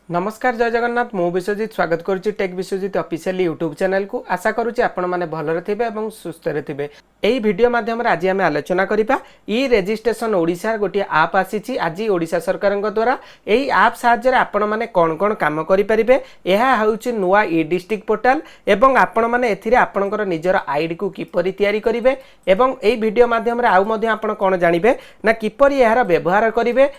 नमस्कार जय जगन्नाथ मु विश्वजित स्वागत करुच्ची Tech Biswajit official YouTube channel को आशा करुच्ची आपण माने भलरे थिबे एवं सुस्थ रे थिबे। एई वीडियो माध्यम रे आज आमे आलोचना करिबा ई रजिस्ट्रेशन ओडिसा गोटी ऐप आसीची आज ओडिसा सरकार द्वारा। एई ऐप साहाय्य रे आपण माने कोन कोन काम करि परिबे एहा होउची नुवा ई डिस्ट्रिक्ट पोर्टल एवं आपण माने एथिरे आपणकर निजर आईडी को किपरि तयारी करिवे एवं एई वीडियो माध्यम रे आउ मध्ये आपण कोन जानिबे ना किपरि एहार व्यवहार करिवे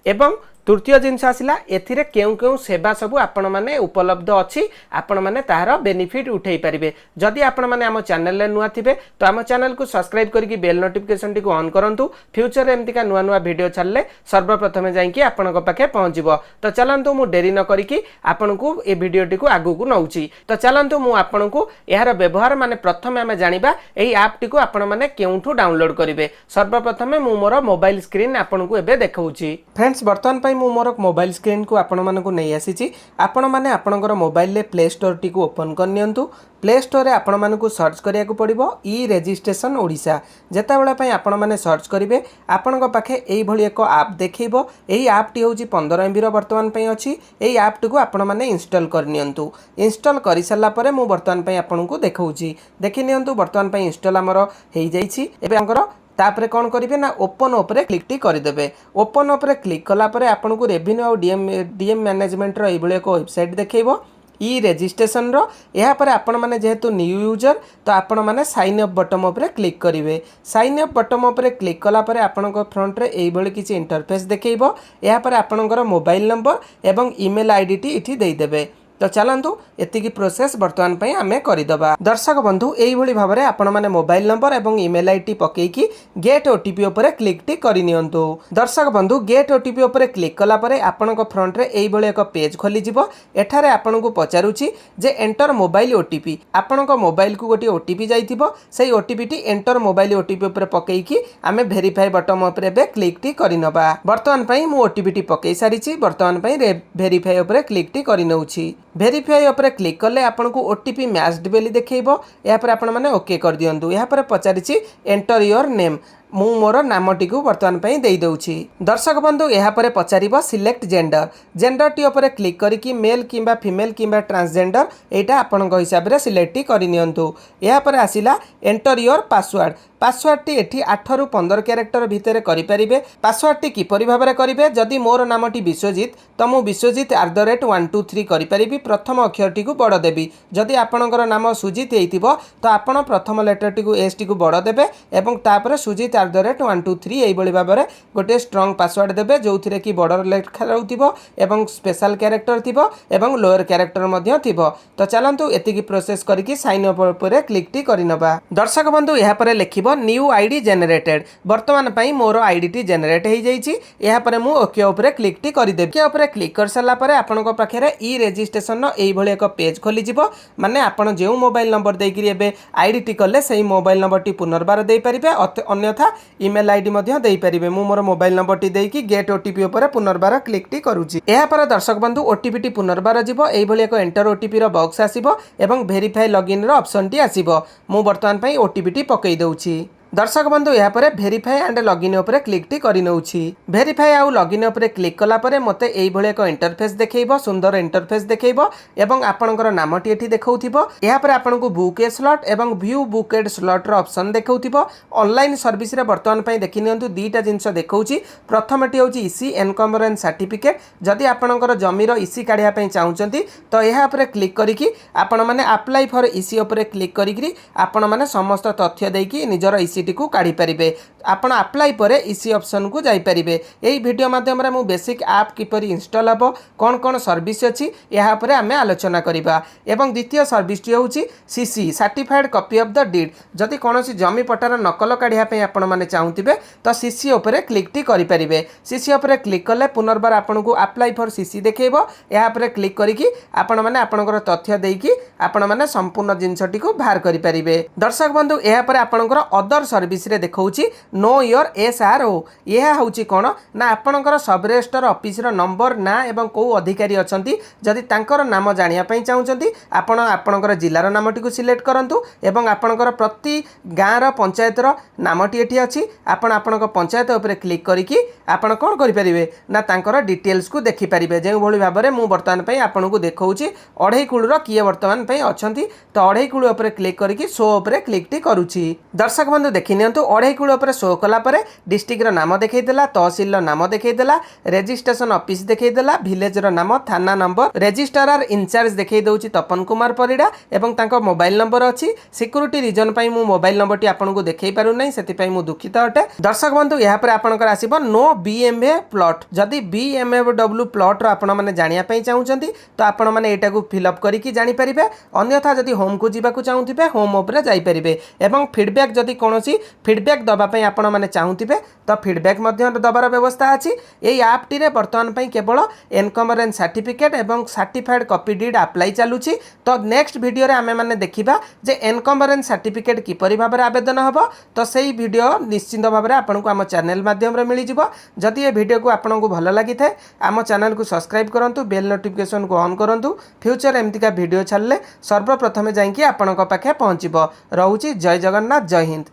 एवं तृतीय जिनस आसला एथिरे केउ केउ सेवा सबु आपण माने उपलब्ध अछि आपण माने तार बेनिफिट उठै परिबे। जदि आपण माने हम चैनल ले नुआ थिबे तो हम चैनल को सब्सक्राइब करके बेल नोटिफिकेशन टी को ऑन करंतु। फ्यूचर एमती का नुआ नुआ वीडियो छाडले सर्वप्रथमे जाई कि आपण को पाखे पहुंचबो। तो चलंतु मु देरी न करिकि आपण को ए वीडियो टी को आगु को नउची। तो चलंतु मु आपण को एहार व्यवहार माने प्रथमे हम जानिबा एई ऐप टी को आपण माने केउठु डाउनलोड करिवे। सर्वप्रथमे मु मोर मोबाइल स्क्रीन आपण को एबे देखौची। फ्रेंड्स वर्तमान मु मोर मोबाइल स्क्रीन को आपण मानक नहीं आसी आपण माने आपणकर मोबाइल ले प्ले स्टोर टी को ओपन कर नियंतु। प्ले स्टोर रे आपण मानक सर्च करिया को पड़िबो ई रजिस्ट्रेशन ओडिशा। जेता बेला पई आपण माने सर्च करिवे आपण को पाखे एई भली एक ऐप देखैबो। एई ऐप टी होची 15 एमबी रो वर्तमान पई अछि। एई ऐप टी को आपण माने इंस्टॉल कर नियंतु। इंस्टॉल करि सल्ला परे मु वर्तमान पई आपण को देखौची। देखि नियंतु वर्तमान पई इंस्टॉल हमर हेई जाईछि। एबे अंकर तापरे कौन करेंगे ना ओपन उपरे क्लिक टी करदे। ओपन उपरे क्लिक कला परे आपन को रेवेन्यू और डीएम मैनेजमेंट रो एबले एक वेबसाइट देखैबो ई रजिस्ट्रेशन रो। या पर आपण माने जेहेतु न्यू यूजर तो आपण माने साइन अप बटन उपरे क्लिक करिवे। साइन अप बटन उपरे क्लिक कला परे आपण को फ्रंट रे एई भली किछि इंटरफेस देखैबो। या पर आपणकर मोबाइल नंबर एवं ईमेल आईडी टी इठी देई देबे। तो चलतु एतिकी प्रोसेस वर्तमान पई आमे करिदबा। दर्शक बंधु एई भली भाबरे आपण माने मोबाइल नंबर एवं ईमेल आईडी पकेकी गेट ओटीपी उपरे क्लिक टी करि नियंतु। दर्शक बंधु गेट ओटीपी उपरे क्लिक कला परे आपण को फ्रंट रे एई भली एक पेज खोली जिवो। एठारे आपण को पचारुची जे एंटर मोबाइल ओटीपी। आपण को मोबाइल को गोटी ओटीपी जाइथिबो सेई OTP T enter mobile OTP उपरे पकेकी आमे वेरीफाई बटन उपरे बे क्लिक टी करि नबा। वर्तमान पई मु ओटीपी टी पकेई सारिची। वर्तमान पई वेरीफाई उपरे क्लिक टी करि नउची। वेरीफाई उपरे क्लिक कले आपन को ओटीपी मैच्ड बेली देखैबो। या पर आपण माने ओके कर दियंतु। या पर पचारिची एंटर योर नेम मु मोर नामटी को वर्तमान पई देई दउची। दर्शक बंधु यहाँ पर पचारिबो सिलेक्ट जेंडर। जेंडर टी उपरे क्लिक करिकी मेल किंबा फीमेल किंबा ट्रांसजेंडर एटा आपन को हिसाब रे सिलेक्ट टी करि नियंतु। यहाँ पर आसिला एंटर योर पासवर्ड। पासवर्ड टी एठी 8 रु 15 कैरेक्टर भितर करि परिबे। पासवर्ड टी किपरि भाबरे करिवे जदि मोर नामटी विश्वजित तो मु विश्वजित @123 करि परिबी। प्रथम अक्षर टी को बड़ देबी। जदि आपनकर नाम सुजित हेइतिबो तो आपण प्रथम लेटर टी को एस टी को बड़ देबे एवं तापर सुजित @123 एई बळी भाबरे गोटे स्ट्रांग पासवर्ड देबे जोथिरे कि बॉर्डर लेखा रहउतिबो एवं स्पेशल कैरेक्टर थिबो एवं लोअर कैरेक्टर मध्ये थिबो। तो चलंतु एतिकी प्रोसेस करिकि साइन अप उपरे क्लिक टी करिनबा। दर्शक बंधु यहाँ पर लिखिबो न्यू आईडी जनरेटेड। वर्तमान पई मोर आईडी टी जनरेट हे जाईची। यहाँ पर मु ओके उपरे क्लिक टी करि देबे। ओके उपरे क्लिक कर सला परे आपन को पाखरे ई रजिस्ट्रेशन नो एई भली एक पेज खोली जिवो। माने आपन जेउ मोबाइल नंबर देकिरि एबे आईडी टी करले सेही मोबाइल नंबर टी पुनर्बार देई परिबे। अन्यथा ईमेल आईडी मध्ये देई परिबे। मु मोर मोबाइल नंबर टी देकी गेट ओटीपी उपरे पुनर्बार क्लिक टी करूची। एहा पर दर्शक बंधु ओटीपी टी पुनर्बार जिवो। एई भली एक एंटर ओटीपी रो बॉक्स आसीबो एवं वेरीफाई लॉगिन रो ऑप्शन टी आसीबो। मु वर्तमान पई ओटीपी टी पकेई दउची। दर्शक बंधु यहाँ पर वेरीफाई एंड लॉगिन उपरे क्लिक टी करि नउची। वेरीफाई आउ लॉगिन उपरे क्लिक कला परे मते एई भली एक इंटरफेस देखैबो। सुंदर इंटरफेस देखैबो एवं आपनकर नामटी एठी देखौथिबो। यहाँ पर आपन को बुक ए स्लॉट एवं व्यू बुकेड स्लॉट रो ऑप्शन देखौथिबो। ऑनलाइन सर्विस रे वर्तमान पई देखि नियंतु दुईटा जिंस देखौची। प्रथमटी होची ईसी एनकम्बरेंस सर्टिफिकेट। जदि आपनकर जमीर ईसी काढिया पई चाहुचंती तो यहाँ पर क्लिक करिकि आपण माने अप्लाई फॉर ईसी उपरे क्लिक करिकि आपण माने समस्त तथ्य देकी निजर ईसी को काढ़ी पारिबे। आपण अप्लाई परे इसी ऑप्शन को जाई पारिबे। एई वीडियो माध्यम रे मु बेसिक ऐप किपरि इंस्टॉल हबो कोन कोन सर्विस अछि यहाँ पर आमे आलोचना करिबा। एवं द्वितीय सर्विस टी होची CC certified copy of the deed. जदि कोनोसी जमी पटार नकल काढ़िया पे आपण माने चाहुतिबे तो सीसी उपरे क्लिक टी करि पारिबे। सीसी उपरे क्लिक करले पुनर्बार आपण को अप्लाई फॉर सीसी देखैबो। यहाँ पर क्लिक करिकि आपण माने आपनकर तथ्य देकी आपण माने संपूर्ण जिनसटी को बाहर करि परिबे। दर्शक बंधु एहा पर आपनकर अदर सर्विस रे देखौची नो योर एसआरओ। यह होची कोन ना आपनकर सब रजिस्टर ऑफिस रो नंबर ना एवं को अधिकारी अछंती जदि तांकर नाम जानिया पई चाहुचंती आपण आपनकर जिल्लार नामटी को सिलेक्ट करंतु एवं आपनकर प्रति गाँव रो पंचायत रो नामटी एठी अछि। आपण आपनक पंचायत ऊपर क्लिक करिकि आपण कोन करि परिबे ना तांकर डिटेल्स को देखि परिबे। जे भली भाबरे मु वर्तमान पई आपनको देखौची अढै कुळ रो किए वर्तमान पई अछंती तो अढै कुळ ऊपर क्लिक करिकि शो ऊपर क्लिक टी करूची। दर्शक बंधु देखि नियंतु अढै कुळ ऊपर शो कला परे डिस्ट्रिक्ट रो नाम देखै देला, तहसील रो नाम देखै देला, रजिस्ट्रेशन ऑफिस देखै देला, विलेज रो नाम, थाना नंबर, रजिस्ट्रार इंचार्ज देखै दउची तपन कुमार परिडा एवं तांको मोबाइल नंबर अछि। सिक्योरिटी रीजन पई मु मोबाइल नंबर टी आपनको देखै पारु नै सेति पई मु दुखित अटे। दर्शक बंधु यहाँ पर आपनकर आसीबो नो बीएमए प्लॉट। जदि बीएमएडब्ल्यू प्लॉट रो आपण माने जानिया पई चाहुचंती तो आपण माने एटा को फिल अप करिकि जानि परिबे। अन्यथा जदि होम को जीवा को चाहुथिबे होम ऊपर जाई परिबे एवं फीडबैक जदि कोनोसी फीडबैक दबा पई आपण माने चाहुथिबे तो फीडबैक मध्य दबार व्यवस्था अछि। एई ऐप टी रे वर्तमान पई केवल एनकमरेंस सर्टिफिकेट एवं सर्टिफाइड कॉपी डीड अप्लाई चालुची। तो नेक्स्ट वीडियो रे आमे माने देखिबा जे एनकमरेंस सर्टिफिकेट किपरि भाबरे आवेदन हबो। तो सेही वीडियो निश्चित भाबरे आपनको आम चैनल माध्यम रे मिली जिवो। जदि ए वीडियो को आपनको भल लागि थाए आम चैनल को सब्सक्राइब करंतु, बेल नोटिफिकेशन को ऑन करंतु। फ्यूचर एमतिका वीडियो छाडले सर्वप्रथमे जाईकी आपनको पाखे पहुंचीबो। रहूची जय जगन्नाथ, जय हिंद।